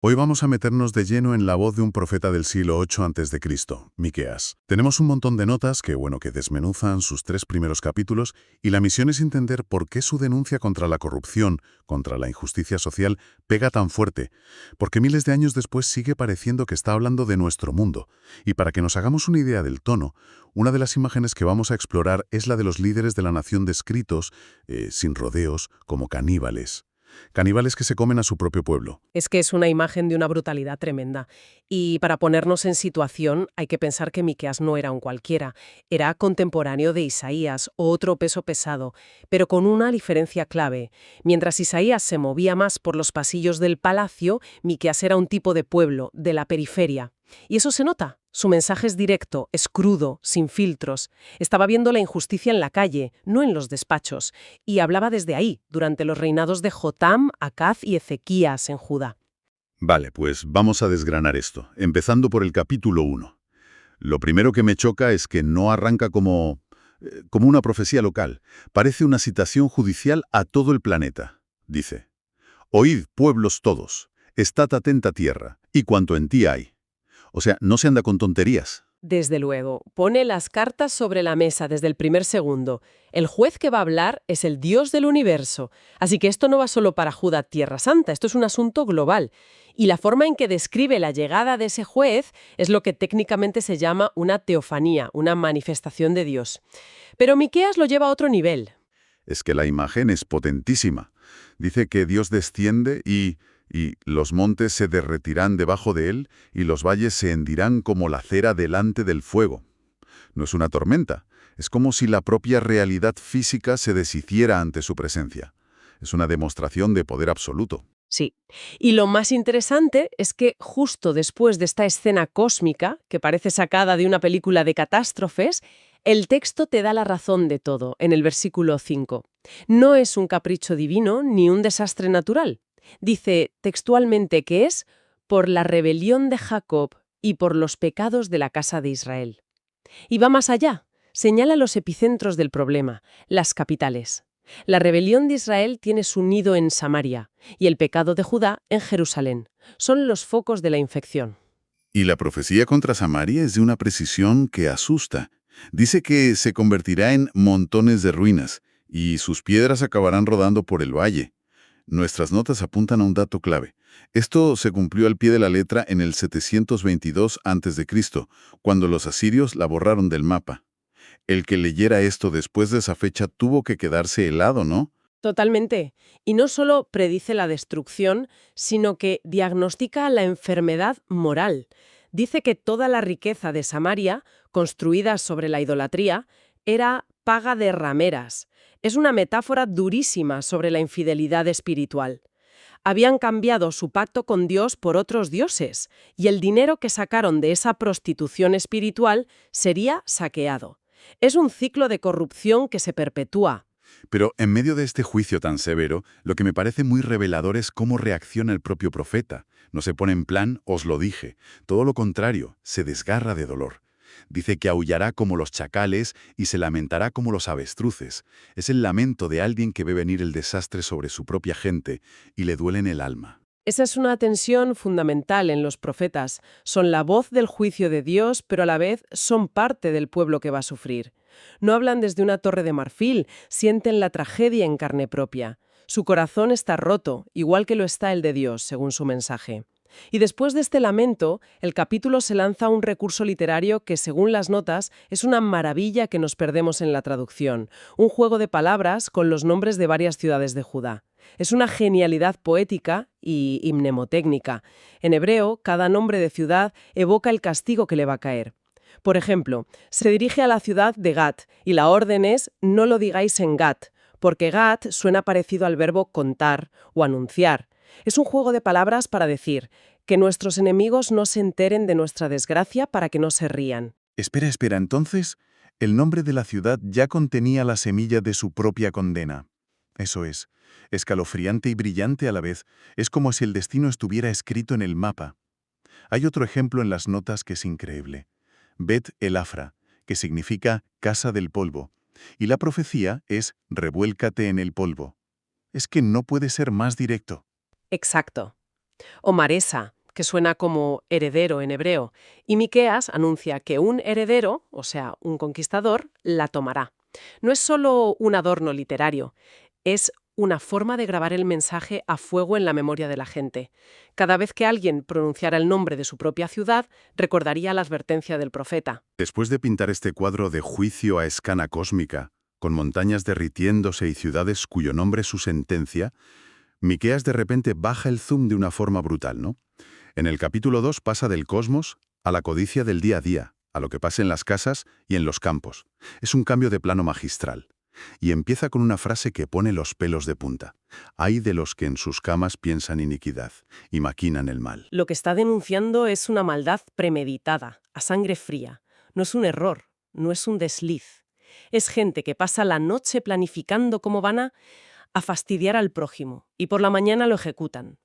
Hoy vamos a meternos de lleno en la voz de un profeta del siglo VIII a.C., Miqueas. Tenemos un montón de notas que desmenuzan sus 3 primeros capítulos y la misión es entender por qué su denuncia contra la corrupción, contra la injusticia social, pega tan fuerte, porque miles de años después sigue pareciendo que está hablando de nuestro mundo. Y para que nos hagamos una idea del tono, una de las imágenes que vamos a explorar es la de los líderes de la nación descritos, sin rodeos, como caníbales. Caníbales que se comen a su propio pueblo. Es que es una imagen de una brutalidad tremenda. Y para ponernos en situación, hay que pensar que Miqueas no era un cualquiera, era contemporáneo de Isaías, otro peso pesado, pero con una diferencia clave. Mientras Isaías se movía más por los pasillos del palacio, Miqueas era un tipo de pueblo, de la periferia. Y eso se nota. Su mensaje es directo, es crudo, sin filtros. Estaba viendo la injusticia en la calle, no en los despachos, y hablaba desde ahí, durante los reinados de Jotam, Acaz y Ezequías en Judá. Vale, pues vamos a desgranar esto, empezando por el capítulo 1. Lo primero que me choca es que no arranca como una profecía local. Parece una citación judicial a todo el planeta. Dice: «Oíd, pueblos todos, estad atenta tierra, y cuanto en ti hay». O sea, no se anda con tonterías. Desde luego, pone las cartas sobre la mesa desde el primer segundo. El juez que va a hablar es el Dios del universo. Así que esto no va solo para Judá, Tierra Santa, esto es un asunto global. Y la forma en que describe la llegada de ese juez es lo que técnicamente se llama una teofanía, una manifestación de Dios. Pero Miqueas lo lleva a otro nivel. Es que la imagen es potentísima. Dice que Dios desciende y los montes se derretirán debajo de él y los valles se hendirán como la cera delante del fuego. No es una tormenta, es como si la propia realidad física se deshiciera ante su presencia. Es una demostración de poder absoluto. Sí. Y lo más interesante es que justo después de esta escena cósmica, que parece sacada de una película de catástrofes, el texto te da la razón de todo, en el versículo 5. No es un capricho divino ni un desastre natural. Dice textualmente que es por la rebelión de Jacob y por los pecados de la casa de Israel. Y va más allá. Señala los epicentros del problema, las capitales. La rebelión de Israel tiene su nido en Samaria y el pecado de Judá en Jerusalén. Son los focos de la infección. Y la profecía contra Samaria es de una precisión que asusta. Dice que se convertirá en montones de ruinas y sus piedras acabarán rodando por el valle. Nuestras notas apuntan a un dato clave. Esto se cumplió al pie de la letra en el 722 a.C., cuando los asirios la borraron del mapa. El que leyera esto después de esa fecha tuvo que quedarse helado, ¿no? Totalmente. Y no solo predice la destrucción, sino que diagnostica la enfermedad moral. Dice que toda la riqueza de Samaria, construida sobre la idolatría, era paga de rameras. Es una metáfora durísima sobre la infidelidad espiritual. Habían cambiado su pacto con Dios por otros dioses, y el dinero que sacaron de esa prostitución espiritual sería saqueado. Es un ciclo de corrupción que se perpetúa. Pero en medio de este juicio tan severo, lo que me parece muy revelador es cómo reacciona el propio profeta. No se pone en plan, os lo dije. Todo lo contrario, se desgarra de dolor. Dice que aullará como los chacales y se lamentará como los avestruces. Es el lamento de alguien que ve venir el desastre sobre su propia gente y le duele en el alma. Esa es una tensión fundamental en los profetas. Son la voz del juicio de Dios, pero a la vez son parte del pueblo que va a sufrir. No hablan desde una torre de marfil, sienten la tragedia en carne propia. Su corazón está roto, igual que lo está el de Dios, según su mensaje. Y después de este lamento, el capítulo se lanza a un recurso literario que, según las notas, es una maravilla que nos perdemos en la traducción. Un juego de palabras con los nombres de varias ciudades de Judá. Es una genialidad poética y mnemotécnica. En hebreo, cada nombre de ciudad evoca el castigo que le va a caer. Por ejemplo, se dirige a la ciudad de Gat y la orden es no lo digáis en Gat, porque Gat suena parecido al verbo contar o anunciar. Es un juego de palabras para decir que nuestros enemigos no se enteren de nuestra desgracia para que no se rían. Espera, entonces, el nombre de la ciudad ya contenía la semilla de su propia condena. Eso es, escalofriante y brillante a la vez, es como si el destino estuviera escrito en el mapa. Hay otro ejemplo en las notas que es increíble. Bet el Afra, que significa casa del polvo, y la profecía es revuélcate en el polvo. Es que no puede ser más directo. Exacto. O Maresa, que suena como heredero en hebreo, y Miqueas anuncia que un heredero, o sea, un conquistador, la tomará. No es solo un adorno literario, es una forma de grabar el mensaje a fuego en la memoria de la gente. Cada vez que alguien pronunciara el nombre de su propia ciudad, recordaría la advertencia del profeta. Después de pintar este cuadro de juicio a escala cósmica, con montañas derritiéndose y ciudades cuyo nombre es su sentencia, Miqueas de repente baja el zoom de una forma brutal, ¿no? En el capítulo 2 pasa del cosmos a la codicia del día a día, a lo que pasa en las casas y en los campos. Es un cambio de plano magistral. Y empieza con una frase que pone los pelos de punta. Ay de los que en sus camas piensan iniquidad y maquinan el mal. Lo que está denunciando es una maldad premeditada, a sangre fría. No es un error, no es un desliz. Es gente que pasa la noche planificando cómo van a fastidiar al prójimo y por la mañana lo ejecutan.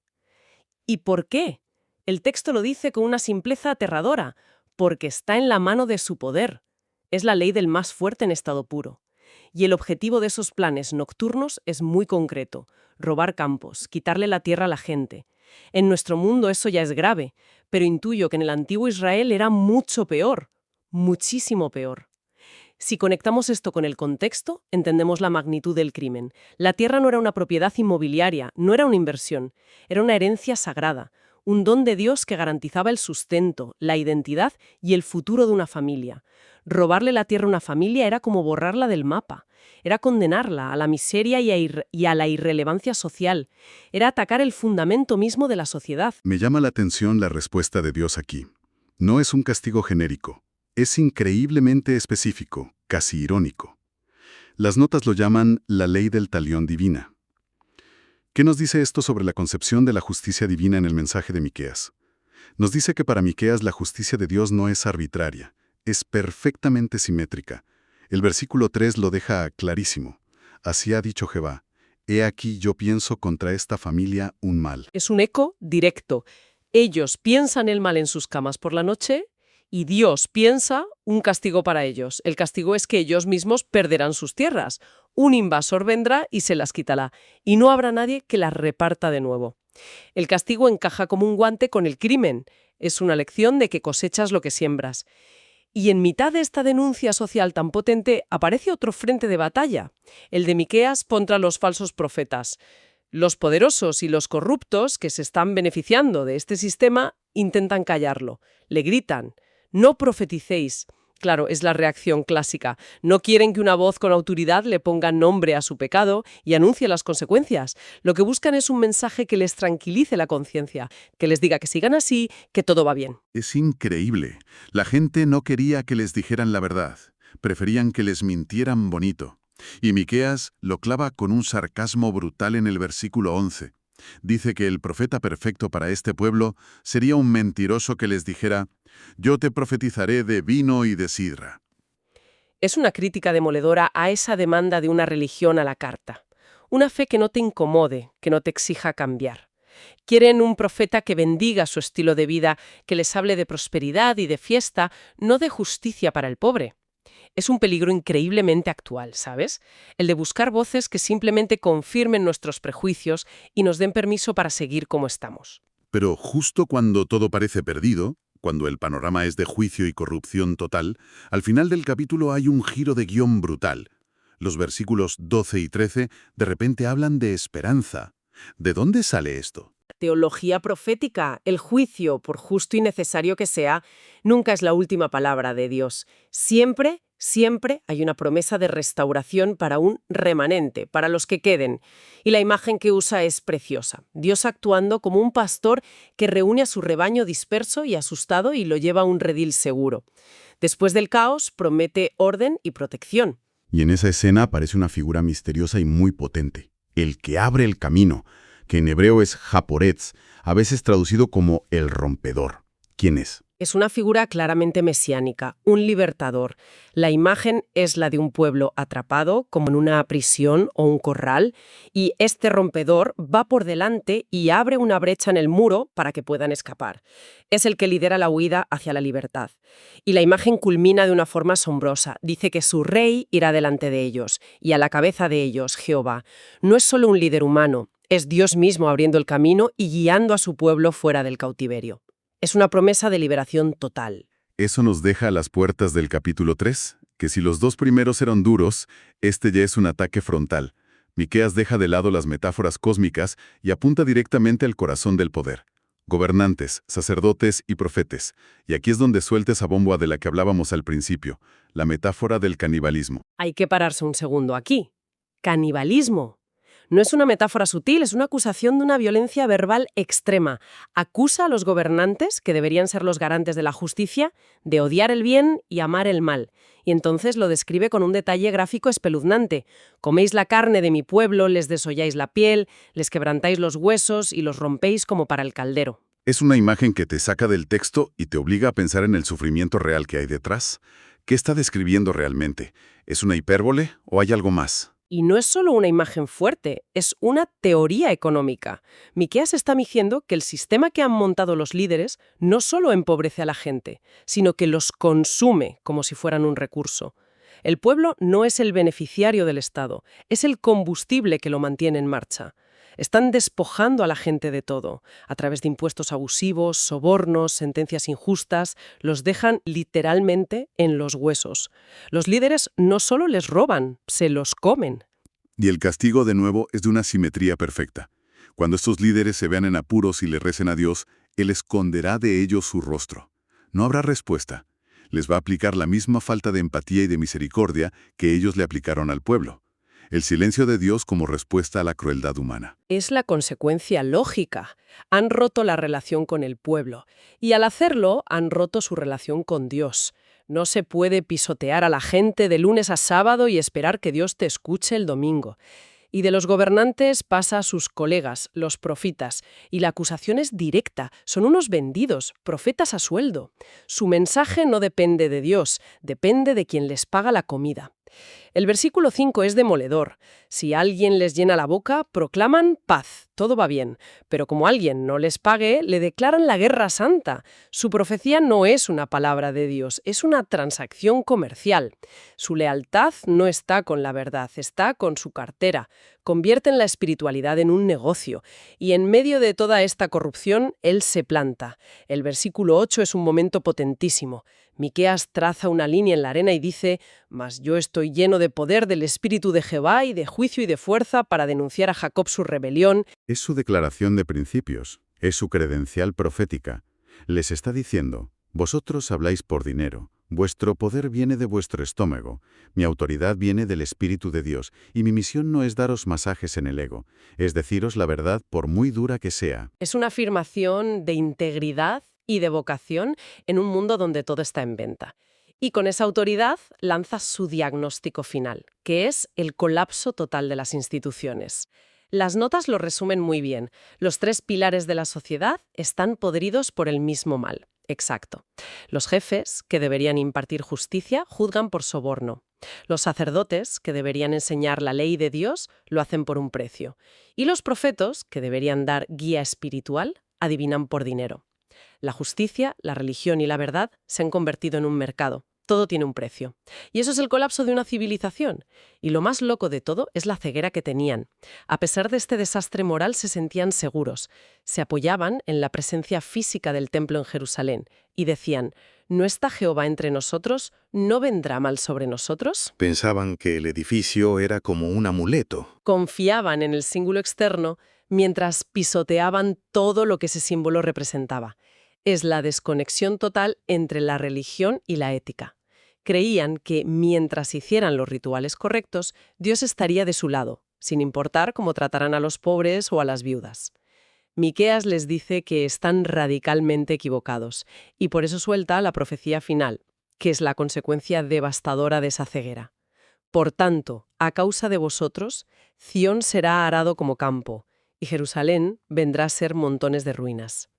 ¿Y por qué? El texto lo dice con una simpleza aterradora, porque está en la mano de su poder. Es la ley del más fuerte en estado puro. Y el objetivo de esos planes nocturnos es muy concreto: robar campos, quitarle la tierra a la gente. En nuestro mundo eso ya es grave, pero intuyo que en el antiguo Israel era mucho peor, muchísimo peor. Si conectamos esto con el contexto, entendemos la magnitud del crimen. La tierra no era una propiedad inmobiliaria, no era una inversión, era una herencia sagrada, un don de Dios que garantizaba el sustento, la identidad y el futuro de una familia. Robarle la tierra a una familia era como borrarla del mapa, era condenarla a la miseria y a la irrelevancia social, era atacar el fundamento mismo de la sociedad. Me llama la atención la respuesta de Dios aquí. No es un castigo genérico. Es increíblemente específico, casi irónico. Las notas lo llaman la ley del talión divina. ¿Qué nos dice esto sobre la concepción de la justicia divina en el mensaje de Miqueas? Nos dice que para Miqueas la justicia de Dios no es arbitraria, es perfectamente simétrica. El versículo 3 lo deja clarísimo. Así ha dicho Jehová: he aquí yo pienso contra esta familia un mal. Es un eco directo. Ellos piensan el mal en sus camas por la noche y Dios piensa un castigo para ellos. El castigo es que ellos mismos perderán sus tierras. Un invasor vendrá y se las quitará, y no habrá nadie que las reparta de nuevo. El castigo encaja como un guante con el crimen. Es una lección de que cosechas lo que siembras. Y en mitad de esta denuncia social tan potente aparece otro frente de batalla, el de Miqueas contra los falsos profetas. Los poderosos y los corruptos que se están beneficiando de este sistema intentan callarlo. Le gritan: no profeticéis. Claro, es la reacción clásica. No quieren que una voz con autoridad le ponga nombre a su pecado y anuncie las consecuencias. Lo que buscan es un mensaje que les tranquilice la conciencia, que les diga que sigan así, que todo va bien. Es increíble. La gente no quería que les dijeran la verdad. Preferían que les mintieran bonito. Y Miqueas lo clava con un sarcasmo brutal en el versículo 11. Dice que el profeta perfecto para este pueblo sería un mentiroso que les dijera: yo te profetizaré de vino y de sidra. Es una crítica demoledora a esa demanda de una religión a la carta. Una fe que no te incomode, que no te exija cambiar. Quieren un profeta que bendiga su estilo de vida, que les hable de prosperidad y de fiesta, no de justicia para el pobre. Es un peligro increíblemente actual, ¿sabes? El de buscar voces que simplemente confirmen nuestros prejuicios y nos den permiso para seguir como estamos. Pero justo cuando todo parece perdido, cuando el panorama es de juicio y corrupción total, al final del capítulo hay un giro de guión brutal. Los versículos 12 y 13 de repente hablan de esperanza. ¿De dónde sale esto? Teología profética, el juicio, por justo y necesario que sea, nunca es la última palabra de Dios. Siempre, siempre hay una promesa de restauración para un remanente, para los que queden. Y la imagen que usa es preciosa. Dios actuando como un pastor que reúne a su rebaño disperso y asustado y lo lleva a un redil seguro. Después del caos, promete orden y protección. Y en esa escena aparece una figura misteriosa y muy potente: el que abre el camino, que en hebreo es Japoretz, a veces traducido como el rompedor. ¿Quién es? Es una figura claramente mesiánica, un libertador. La imagen es la de un pueblo atrapado, como en una prisión o un corral, y este rompedor va por delante y abre una brecha en el muro para que puedan escapar. Es el que lidera la huida hacia la libertad. Y la imagen culmina de una forma asombrosa. Dice que su rey irá delante de ellos, y a la cabeza de ellos, Jehová. No es solo un líder humano, Es Dios mismo abriendo el camino y guiando a su pueblo fuera del cautiverio. Es una promesa de liberación total. Eso nos deja a las puertas del capítulo 3, que si los dos primeros eran duros, este ya es un ataque frontal. Miqueas deja de lado las metáforas cósmicas y apunta directamente al corazón del poder. Gobernantes, sacerdotes y profetas. Y aquí es donde suelta esa bomba de la que hablábamos al principio, la metáfora del canibalismo. Hay que pararse un segundo aquí. Canibalismo. No es una metáfora sutil, es una acusación de una violencia verbal extrema. Acusa a los gobernantes, que deberían ser los garantes de la justicia, de odiar el bien y amar el mal. Y entonces lo describe con un detalle gráfico espeluznante. Coméis la carne de mi pueblo, les desolláis la piel, les quebrantáis los huesos y los rompéis como para el caldero. Es una imagen que te saca del texto y te obliga a pensar en el sufrimiento real que hay detrás. ¿Qué está describiendo realmente? ¿Es una hipérbole o hay algo más? Y no es solo una imagen fuerte, es una teoría económica. Miqueas está diciendo que el sistema que han montado los líderes no solo empobrece a la gente, sino que los consume como si fueran un recurso. El pueblo no es el beneficiario del Estado, es el combustible que lo mantiene en marcha. Están despojando a la gente de todo. A través de impuestos abusivos, sobornos, sentencias injustas, los dejan literalmente en los huesos. Los líderes no solo les roban, se los comen. Y el castigo, de nuevo, es de una simetría perfecta. Cuando estos líderes se vean en apuros y le recen a Dios, Él esconderá de ellos su rostro. No habrá respuesta. Les va a aplicar la misma falta de empatía y de misericordia que ellos le aplicaron al pueblo. El silencio de Dios como respuesta a la crueldad humana. Es la consecuencia lógica. Han roto la relación con el pueblo y al hacerlo han roto su relación con Dios. No se puede pisotear a la gente de lunes a sábado y esperar que Dios te escuche el domingo. Y de los gobernantes pasa a sus colegas, los profetas, y la acusación es directa, son unos vendidos, profetas a sueldo. Su mensaje no depende de Dios, depende de quien les paga la comida. El versículo 5 es demoledor. Si alguien les llena la boca, proclaman paz, todo va bien. Pero como alguien no les pague, le declaran la guerra santa. Su profecía no es una palabra de Dios, es una transacción comercial. Su lealtad no está con la verdad, está con su cartera. Convierten la espiritualidad en un negocio. Y en medio de toda esta corrupción, Él se planta. El versículo 8 es un momento potentísimo. Miqueas traza una línea en la arena y dice: «Mas yo estoy lleno de poder del Espíritu de Jehová y de juicio y de fuerza para denunciar a Jacob su rebelión». Es su declaración de principios, es su credencial profética. Les está diciendo: vosotros habláis por dinero, vuestro poder viene de vuestro estómago, mi autoridad viene del Espíritu de Dios, y mi misión no es daros masajes en el ego, es deciros la verdad por muy dura que sea. Es una afirmación de integridad y de vocación en un mundo donde todo está en venta. Y con esa autoridad lanza su diagnóstico final, que es el colapso total de las instituciones. Las notas lo resumen muy bien. Los 3 pilares de la sociedad están podridos por el mismo mal. Exacto. Los jefes, que deberían impartir justicia, juzgan por soborno. Los sacerdotes, que deberían enseñar la ley de Dios, lo hacen por un precio. Y los profetos, que deberían dar guía espiritual, adivinan por dinero. La justicia, la religión y la verdad se han convertido en un mercado. Todo tiene un precio. Y eso es el colapso de una civilización. Y lo más loco de todo es la ceguera que tenían. A pesar de este desastre moral, se sentían seguros. Se apoyaban en la presencia física del templo en Jerusalén y decían: ¿no está Jehová entre nosotros? ¿No vendrá mal sobre nosotros? Pensaban que el edificio era como un amuleto. Confiaban en el símbolo externo mientras pisoteaban todo lo que ese símbolo representaba. Es la desconexión total entre la religión y la ética. Creían que mientras hicieran los rituales correctos, Dios estaría de su lado, sin importar cómo trataran a los pobres o a las viudas. Miqueas les dice que están radicalmente equivocados, y por eso suelta la profecía final, que es la consecuencia devastadora de esa ceguera. Por tanto, a causa de vosotros, Ción será arado como campo, y Jerusalén vendrá a ser montones de ruinas.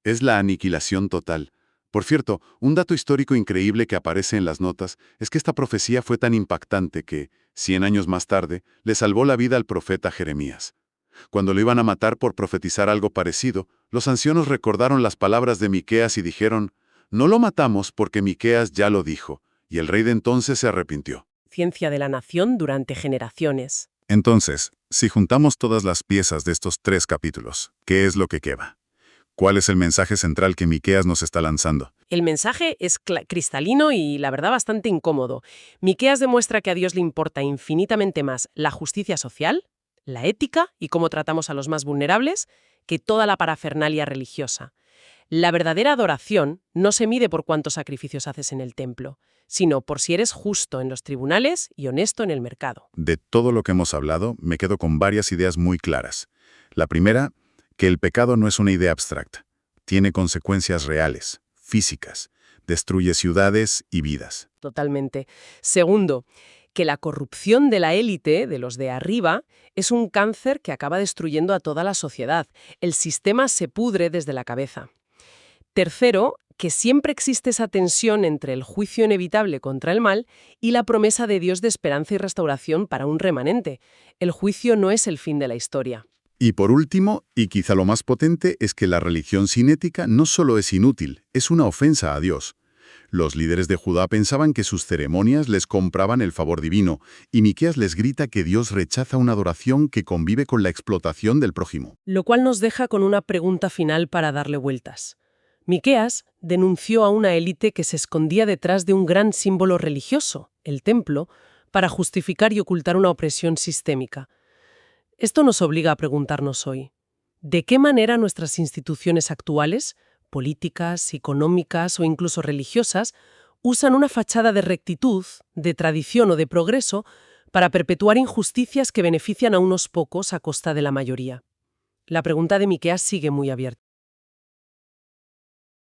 Es la aniquilación total. Por cierto, un dato histórico increíble que aparece en las notas es que esta profecía fue tan impactante que, 100 años más tarde, le salvó la vida al profeta Jeremías. Cuando lo iban a matar por profetizar algo parecido, los ancianos recordaron las palabras de Miqueas y dijeron: «No lo matamos porque Miqueas ya lo dijo», y el rey de entonces se arrepintió. Ciencia de la nación durante generaciones. Entonces, Si juntamos todas las piezas de estos 3 capítulos, ¿qué es lo que queda? ¿Cuál es el mensaje central que Miqueas nos está lanzando? El mensaje es cristalino y, la verdad, bastante incómodo. Miqueas demuestra que a Dios le importa infinitamente más la justicia social, la ética y cómo tratamos a los más vulnerables, que toda la parafernalia religiosa. La verdadera adoración no se mide por cuántos sacrificios haces en el templo, sino por si eres justo en los tribunales y honesto en el mercado. De todo lo que hemos hablado, me quedo con varias ideas muy claras. La primera, que el pecado no es una idea abstracta. Tiene consecuencias reales, físicas. Destruye ciudades y vidas. Totalmente. Segundo, que la corrupción de la élite, de los de arriba, es un cáncer que acaba destruyendo a toda la sociedad. El sistema se pudre desde la cabeza. Tercero, que siempre existe esa tensión entre el juicio inevitable contra el mal y la promesa de Dios de esperanza y restauración para un remanente. El juicio no es el fin de la historia. Y por último, y quizá lo más potente, es que la religión sin ética no solo es inútil, es una ofensa a Dios. Los líderes de Judá pensaban que sus ceremonias les compraban el favor divino, y Miqueas les grita que Dios rechaza una adoración que convive con la explotación del prójimo. Lo cual nos deja con una pregunta final para darle vueltas. Miqueas denunció a una élite que se escondía detrás de un gran símbolo religioso, el templo, para justificar y ocultar una opresión sistémica. Esto nos obliga a preguntarnos hoy, ¿de qué manera nuestras instituciones actuales, políticas, económicas o incluso religiosas, usan una fachada de rectitud, de tradición o de progreso para perpetuar injusticias que benefician a unos pocos a costa de la mayoría? La pregunta de Miqueas sigue muy abierta.